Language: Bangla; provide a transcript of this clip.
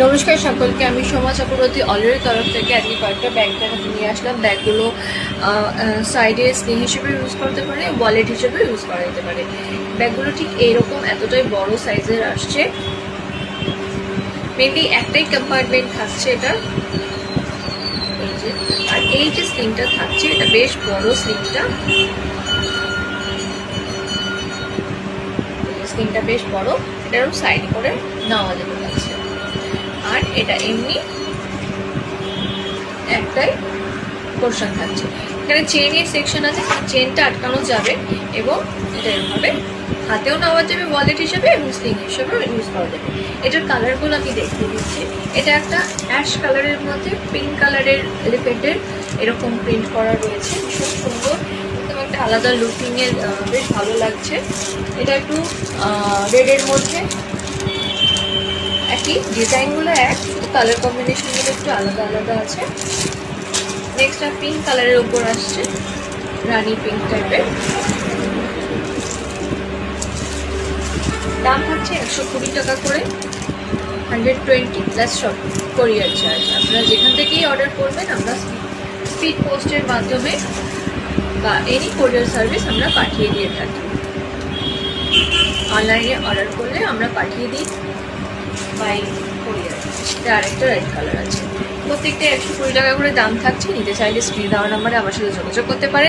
নমস্কার সকলকে, আমি সোমা চক্রবর্তী অলরের তরফ থেকে আজকে কয়েকটা ব্যাগ দেখাতে নিয়ে আসলাম। ব্যাগগুলো সাইডে স্লিং হিসেবে ইউজ করতে পারে, ওয়ালেট হিসেবে ইউজ করা যেতে পারে। ব্যাগগুলো ঠিক এইরকম এতটাই বড় সাইজের আসছে। মেনলি একটাই কম্পার্টমেন্ট থাকছে এটা, আর এই যে স্লিংটা থাকছে এটা বেশ বড় স্লিংটা। স্লিংটা বেশ বড়, এটারও সাইড করে নেওয়া যেতে পারছে। আর এটা এমনি একটাই পোর্শন থাকছে। এখানে চেনের সেকশন আছে, চেনটা আটকানো যাবে এবং এটা এভাবে হাতেও নেওয়া যাবে ওয়ালেট হিসেবে এবং স্লিং হিসেবে ইউজ করা যাবে। এটার কালারগুলো আমি দেখিয়ে দিচ্ছি। এটা একটা অ্যাশ কালারের মধ্যে পিঙ্ক কালারের এলিফেন্টের এরকম প্রিন্ট করা রয়েছে, ভীষণ সুন্দর, একদম একটা আলাদা লুকিংয়ের, বেশ ভালো লাগছে। এটা একটু রেডের মধ্যে, একই ডিজাইনগুলো এক, শুধু কালার কম্বিনেশনগুলো একটু আলাদা আলাদা আছে। নেক্সট আর পিঙ্ক কালারের উপর আসছে, রানি পিঙ্ক টাইপের। দাম হচ্ছে 120 টাকা করে, 120 প্লাস সব কোরিয়ার চার্জ। আপনারা যেখান থেকেই অর্ডার করবেন আমরা স্পিড পোস্টের মাধ্যমে বা এনি কোরিয়ার সার্ভিস আমরা পাঠিয়ে দিয়ে থাকি। অনলাইনে অর্ডার করলে আমরা পাঠিয়ে দিই বাই কোরিয়ার। এটা আরেকটা রেড কালার আছে। প্রত্যেকটা 120 টাকা করে দাম থাকছে। নিতে চাইলে স্ক্রিনে দেওয়া নাম্বারে আমার সাথে যোগাযোগ করতে পারেন।